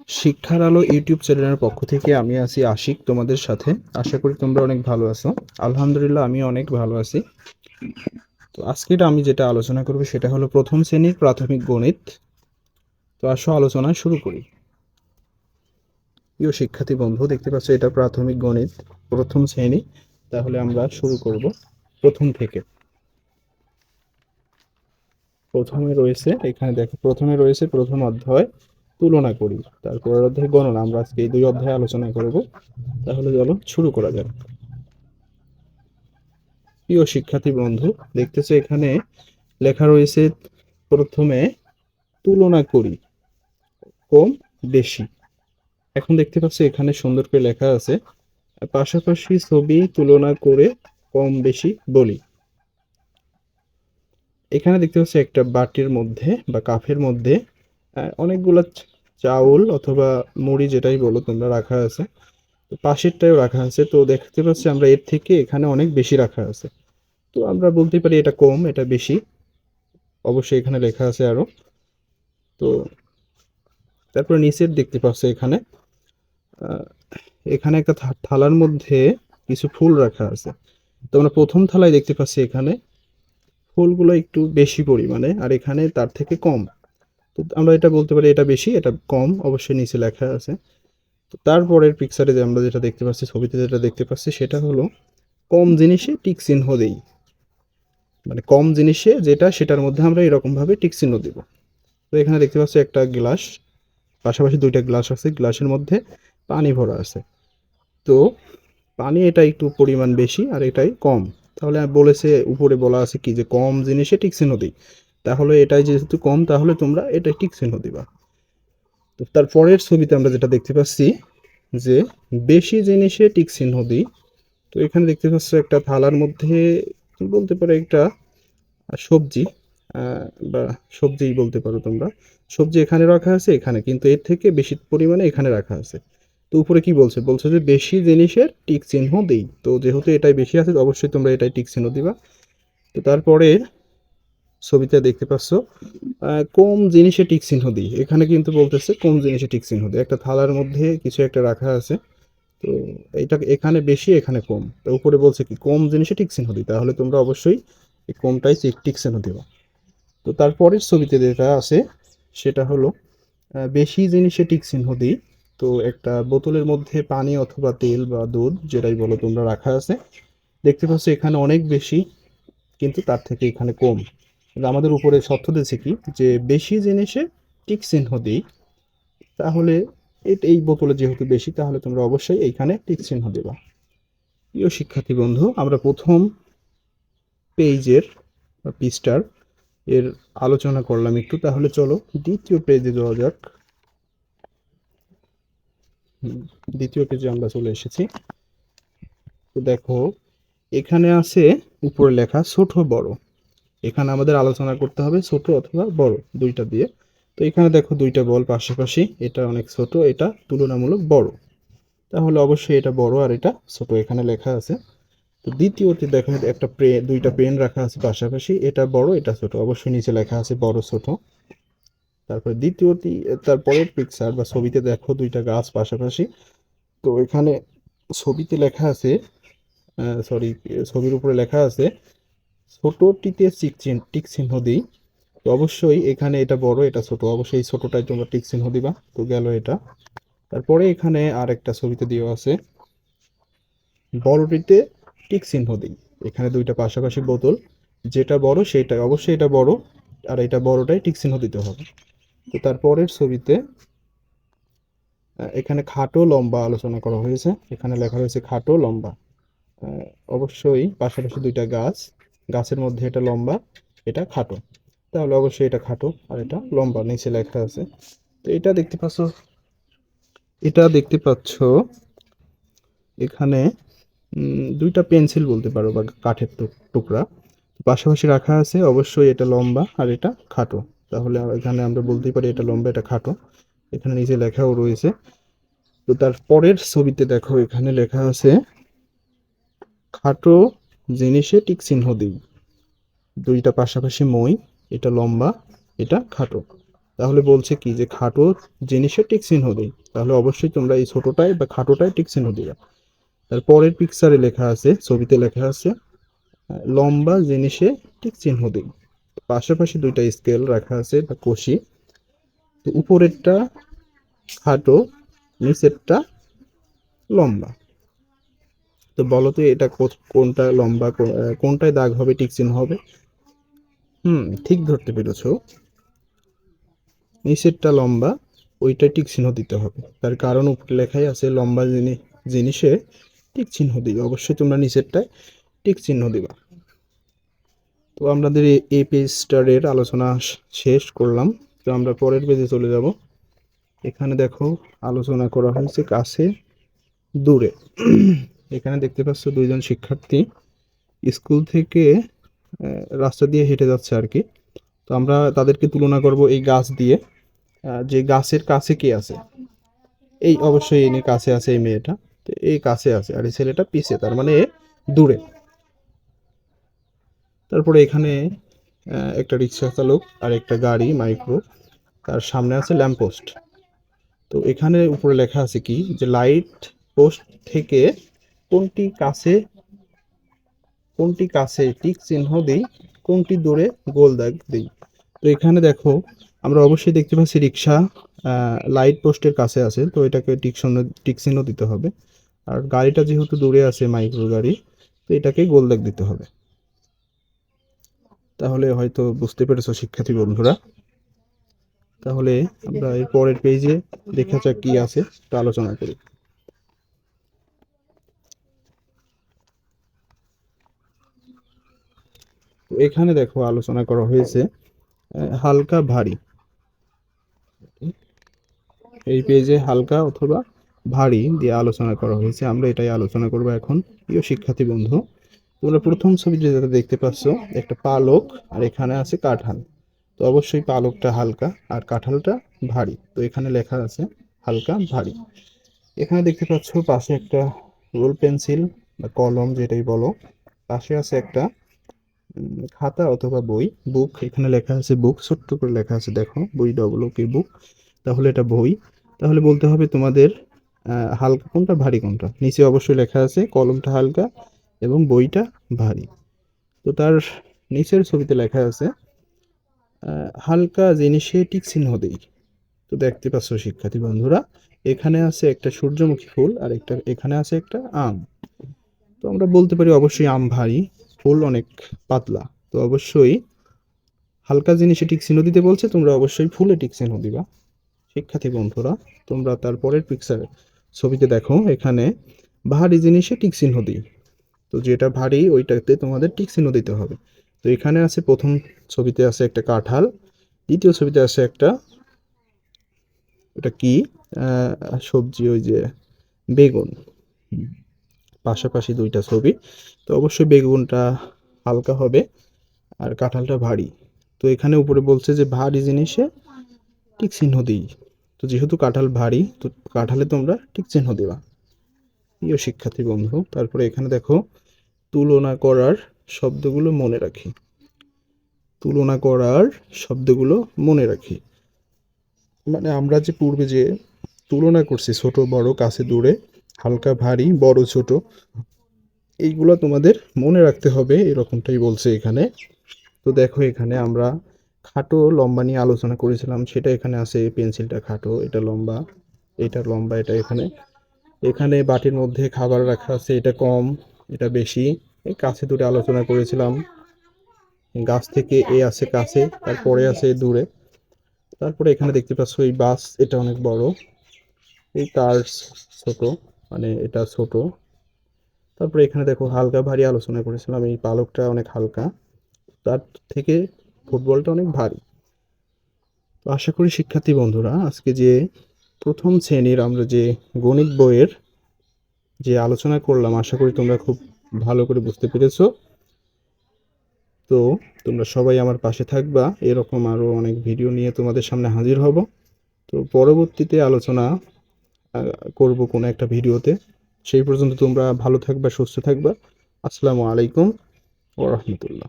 শিক্ষার আলো ইউটিউব চ্যানেলের পক্ষ থেকে আমি আছি আশিক তোমাদের সাথে। আশা করি তোমরা অনেক ভালো আছো। আলহামদুলিল্লাহ আমি অনেক ভালো আছি। তো আজকের আমি যেটা আলোচনা করব সেটা হলো প্রথম শ্রেণীর প্রাথমিক গণিত। তো আসো আলোচনা শুরু করি। প্রিয় শিক্ষার্থী বন্ধু, দেখতে পাচ্ছ এটা প্রাথমিক গণিত প্রথম শ্রেণী। তাহলে আমরা শুরু করব প্রথম থেকে। প্রথমে রয়েছে, এখানে দেখো প্রথমে রয়েছে প্রথম অধ্যায় তুলনা করি, তারপরের অধ্যায় গণনা। আমরা আজকে এই দুই অধ্যায় আলোচনা করব। তাহলে চলো শুরু করা যাক। প্রিয় শিক্ষার্থী বন্ধু, দেখতেছো এখানে লেখা রয়েছে প্রথমে তুলনা করি, কম বেশি। এখন দেখতে পাচ্ছ এখানে সুন্দর করে লেখা আছে পাশাপাশি ছবি তুলনা করে কম বেশি বলি। এখানে দেখতে পাচ্ছ একটা বাটির মধ্যে বা কাপের মধ্যে অনেকগুলা চাউল অথবা মুড়ি যেটাই বলো তোমরা রাখা আছে। তো পাশেরটাও রাখা আছে, তো দেখতে পাচ্ছি আমরা এর থেকে এখানে অনেক বেশি রাখা আছে। তো আমরা বলতে পারি এটা কম এটা বেশি। অবশ্যই এখানে লেখা আছে আরো। তো তারপর নিচের দেখতে পাচ্ছ এখানে আহ, এখানে একটা থালার মধ্যে কিছু ফুল রাখা আছে। তো আমরা প্রথম থালায় দেখতে পাচ্ছি এখানে ফুলগুলো একটু বেশি পরিমাণে, আর এখানে তার থেকে কম। তো আমরা এটা বলতে পারি এটা বেশি এটা কম, অবশ্যই নিচে লেখা আছে। তো তারপরের পিকচারে যে আমরা যেটা দেখতে পাচ্ছি, ছবিতে যেটা দেখতে পাচ্ছি সেটা হলো কম জিনিসে টিক চিহ্ন দেই। মানে কম জিনিসে যেটা সেটার মধ্যে আমরা এরকম ভাবে টিক চিহ্ন দিব। তো এখানে দেখতে পাচ্ছি একটা গ্লাস, পাশাপাশি দুইটা গ্লাস আছে, গ্লাসের মধ্যে পানি ভরা আছে। তো পানি এটা একটু পরিমাণ বেশি আর এটাই কম। তাহলে বলেছে উপরে বলা আছে কি যে কম জিনিসে টিক চিহ্ন দিই। তাহলে এটাই যেহেতু কম তাহলে তোমরা এটা টিক চিহ্ন দিবা। তো তার পরের ছবিতে আমরা যেটা দেখতে পাচ্ছি যে বেশি জিনিসে টিক চিহ্ন দিই। তো এখানে দেখতে পাচ্ছ একটা থালার মধ্যে বলতে পারো একটা সবজি, বা সবজিই বলতে পারো তোমরা। সবজি এখানে রাখা আছে, এখানে কিন্তু এর থেকে বেশি পরিমাণে এখানে রাখা আছে। তো উপরে কি বলছে, বলছে যে বেশি জিনিসের টিক চিহ্ন দেই। তো যেহেতু এটাই বেশি আছে অবশ্যই তোমরা এটাই টিক চিহ্ন দিবা। তো তারপরে ছবিতে দেখতে পাচ্ছ কম জিনিসে টিক চিহ্ন দিই। এখানে কিন্তু বলতেছে কম জিনিসে টিক চিহ্ন দিই, একটা থালার মধ্যে কিছু একটা রাখা আছে। তো এটা এখানে বেশি এখানে কম, তো উপরে বলছে কি কম জিনিসে টিক চিহ্ন দিই, তাহলে তোমরা অবশ্যই এই কমটাই টিক চিহ্ন দিবা। তো তারপরের ছবিতে যেটা আছে সেটা হলো বেশি জিনিসে টিক চিহ্ন দিই। তো একটা বোতলের মধ্যে পানি অথবা তেল বা দুধ যেটাই বলো তোমরা রাখা আছে। দেখতে পাচ্ছ এখানে অনেক বেশি, কিন্তু তার থেকে এখানে কম। কিন্তু আমাদের উপরে শর্ত দিয়েছে কি যে বেশি জিনিসে টিক চিহ্ন দিই। তাহলে এই বোতলে যেহেতু বেশি তাহলে তোমরা অবশ্যই এইখানে টিক চিহ্ন দেবা। প্রিয় শিক্ষার্থী বন্ধু, আমরা প্রথম পেজের বা পৃষ্ঠার এর আলোচনা করলাম একটু। তাহলে চলো দ্বিতীয় পেজে যাওয়া যাক। দ্বিতীয় পেজে আমরা চলে এসেছি। তো দেখো এখানে আছে উপরে লেখা ছোট বড়। এখানে আমাদের আলোচনা করতে হবে ছোট অথবা বড় দুইটা দিয়ে। তো এখানে দেখো দুইটা বল পাশাপাশি, এটা অনেক ছোট এটা তুলনামূলক বড়। তাহলে অবশ্যই এটা বড় আর এটা ছোট, এখানে লেখা আছে। তো দ্বিতীয়তে দেখা যায় একটা দুইটা পেন রাখা আছে পাশাপাশি, এটা বড় এটা ছোট, অবশ্যই নিচে লেখা আছে বড় ছোট। তারপরে দ্বিতীয়টি, তারপরের পিকচার বা ছবিতে দেখো দুইটা গাছ পাশাপাশি। তো এখানে ছবিতে লেখা আছে, সরি, ছবির উপরে লেখা আছে ছোটটিতে টিক চিহ্ন দিই। তো অবশ্যই এখানে এটা বড় এটা ছোট, অবশ্যই এই ছোটটাই তোমরা টিক চিহ্ন দিবা। তো গেল এটা। তারপরে এখানে আর একটা ছবিতে দেওয়া আছে বড়টিতে টিক চিহ্ন দিই। এখানে দুইটা পাশাপাশি বোতল, যেটা বড় সেটাই অবশ্যই এটা বড়, আর এটা বড়টাই টিক চিহ্ন দিতে হবে। তো তারপরের ছবিতে এখানে খাটো লম্বা আলোচনা করা হয়েছে, এখানে লেখা রয়েছে খাটো লম্বা। আহ, অবশ্যই পাশাপাশি দুইটা গাছ, গাছের মধ্যে এটা লম্বা এটা খাটো, তাহলে অবশ্যই এটা খাটো আর এটা লম্বা নিচে লেখা আছে। তো এটা দেখতে পাচ্ছ এখানে দুইটা পেন্সিল বলতে পারো বা কাঠের টুকরা পাশাপাশি রাখা আছে, অবশ্যই এটা লম্বা আর এটা খাটো। তাহলে এখানে আমরা বলতেই পারি এটা লম্বা এটা খাটো। এখানে নিচে লেখাও রয়েছে। তো তার পরের ছবিতে দেখো এখানে লেখা আছে খাটো জিনিসে টিক চিহ্ন দিই। দুইটা পাশাপাশি মই, এটা লম্বা এটা খাটো। তাহলে বলছে কি যে খাটো জিনিসে টিক চিহ্ন দেই, তাহলে অবশ্যই তোমরা এই ছোটটায় বা খাটোটায় টিক চিহ্ন দিবা। তারপরের পিকচারে লেখা আছে, ছবিতে লেখা আছে লম্বা জিনিসে টিক চিহ্ন দিই। পাশাপাশি দুইটা স্কেল রাখা আছে বা কষি, তো উপরেরটা খাটো, নিচেরটা লম্বা। তো বলো তো এটা কোনটা লম্বা, কোনটায় দাগ হবে, টিক চিহ্ন হবে? ঠিক ধরতে পেরেছো, নিচেরটা লম্বা, ওইটাই টিক চিহ্ন দিতে হবে। তার কারণ উপরে লেখাই আছে লম্বা জিনিসে টিক চিহ্ন দিবে, অবশ্যই তোমরা নিচেরটায় টিক চিহ্ন দিবা। তো আমাদের এই পেজটার আলোচনা শেষ করলাম। তো আমরা পরের পেজে চলে যাব। এখানে দেখো আলোচনা করা হয়েছে কাছে দূরে। এখানে দেখতে পাচ্ছ দুইজন শিক্ষার্থী স্কুল থেকে রাস্তা দিয়ে হেঁটে যাচ্ছে আর কি। তো আমরা তাদেরকে তুলনা করব এই গাছ দিয়ে, যে গাছের কাছে কে আছে। এই অবশ্যই এনে কাছে আছে এই মেয়েটা, তো এই কাছে আছে আর এই ছেলেটা পিছে, তার মানে দূরে। তারপরে এখানে একটা রিক্সা চালক আর একটা গাড়ি মাইক্রো, তার সামনে আছে ল্যাম্পপোস্ট। তো এখানে উপরে লেখা আছে কি যে লাইট পোস্ট থেকে কোনটি কাছে, কোনটি কাছে টিক চিহ্ন দিই, কোনটি দূরে গোল দাগ দিই। তো এখানে দেখো আমরা অবশ্যই দেখতে পাচ্ছি রিক্সা লাইট পোস্টের কাছে আছে, তো এটাকে টিক চিহ্ন দিতে হবে। আর গাড়িটা যেহেতু দূরে আছে মাইক্রো গাড়ি, তো এটাকে গোল দাগ দিতে হবে। তাহলে হয়তো বুঝতে পেরেছো শিক্ষার্থী বন্ধুরা। তাহলে আমরা এর পরের পেজে দেখা যাক কি আছে, তা আলোচনা করি। তো এখানে দেখো আলোচনা করা হয়েছে হালকা ভারী। এই পেজে হালকা অথবা ভারী দিয়ে আলোচনা করা হয়েছে, আমরা এটাই আলোচনা করব এখন। প্রিয় শিক্ষার্থী বন্ধু, তোমরা প্রথম ছবিতে যেটা দেখতে পাচ্ছ একটা পালক, আর এখানে আছে কাঁঠাল। তো অবশ্যই পালকটা হালকা আর কাঁঠালটা ভারী, তো এখানে লেখা আছে হালকা ভারী। এখানে দেখতে পাচ্ছ পাশে একটা রোল পেন্সিল বা কলম যেটাই বলো, পাশে আছে একটা খাতা অথবা বই, বুক। এখানে লেখা আছে বুক, ছোট্ট করে লেখা আছে দেখো, বই ডবল ওকে বুক, তাহলে এটা বই। তাহলে বলতে হবে তোমাদের হালকা কোনটা ভারী কোনটা। নিচে অবশ্যই লেখা আছে কলমটা হালকা এবং বইটা ভারী। তো তার নিচের ছবিতে লেখা আছে হালকা জিনিসে টিক চিহ্ন দেই। তো দেখতে পাচ্ছ শিক্ষার্থী বন্ধুরা, এখানে আছে একটা সূর্যমুখী ফুল আর একটা এখানে আছে একটা আম। তো আমরা বলতে পারি অবশ্যই আম ভারী, ফুল অনেক পাতলা। তো অবশ্যই হালকা জিনিসে টিক চিহ্ন দিতে বলছে, তোমরা অবশ্যই ফুলে টিক চিহ্ন দিবা। শিক্ষার্থী বন্ধুরা, তোমরা তার পরের পিকচার ছবিতে দেখো এখানে ভারী জিনিসে টিক চিহ্ন দিই। তো যেটা ভারী ওইটাতে তোমাদের টিক চিহ্ন দিতে হবে। তো এখানে আছে প্রথম ছবিতে আছে একটা কাঁঠাল, দ্বিতীয় ছবিতে আছে একটা, এটা কি সবজি, ওই যে বেগুন। পাশাপাশি দুইটা ছবি, তো অবশ্যই বেগুনটা হালকা হবে আর কাঁঠালটা ভারী। তো এখানে উপরে বলছে যে ভারী জিনিসে টিক চিহ্ন দিই। তো যেহেতু কাঁঠাল ভারী, তো কাঁঠালে তোমরা টিক চিহ্ন দেবা। প্রিয় শিক্ষার্থী বন্ধু, তারপরে এখানে দেখো তুলনা করার শব্দগুলো মনে রাখি। তুলনা করার শব্দগুলো মনে রাখি মানে আমরা যে পূর্বে যে তুলনা করছি ছোট বড় কাছে দূরে, হালকা ভারী বড় ছোট, এইগুলো তোমাদের মনে রাখতে হবে, এরকমটাই বলছে এখানে। তো দেখো এখানে আমরা খাটো লম্বা নিয়ে আলোচনা করেছিলাম, সেটা এখানে আছে। পেন্সিলটা খাটো, এটা লম্বা, এটা লম্বা, এটা এখানে। এখানে বাটির মধ্যে খাবার রাখা আছে, এটা কম, এটা বেশি। এই কাছে দূরে আলোচনা করেছিলাম। গাছ থেকে এ আছে কাছে, তারপরে আছে দূরে। তারপরে এখানে দেখতে পাচ্ছ এই বাস, এটা অনেক বড়, এই কার ছোট, মানে এটা ছোট। তারপরে এখানে দেখো হালকা ভারী আলোচনা করেছিলাম, এই পালকটা অনেক হালকা, তার থেকে ফুটবলটা অনেক ভারী। তো আশা করি শিক্ষার্থী বন্ধুরা আজকে যে প্রথম শ্রেণীর আমরা যে গণিত বইয়ের যে আলোচনা করলাম, আশা করি তোমরা খুব ভালো করে বুঝতে পেরেছো। তো তোমরা সবাই আমার পাশে থাকবা, এরকম আরো অনেক ভিডিও নিয়ে তোমাদের সামনে হাজির হব। তো পরবর্তীতে আলোচনা করব কোনো একটা ভিডিওতে। সেই পর্যন্ত তোমরা ভালো থাকবা, সুস্থ থাকবা। আসসালামু আলাইকুম ওয়া রাহমাতুল্লাহ।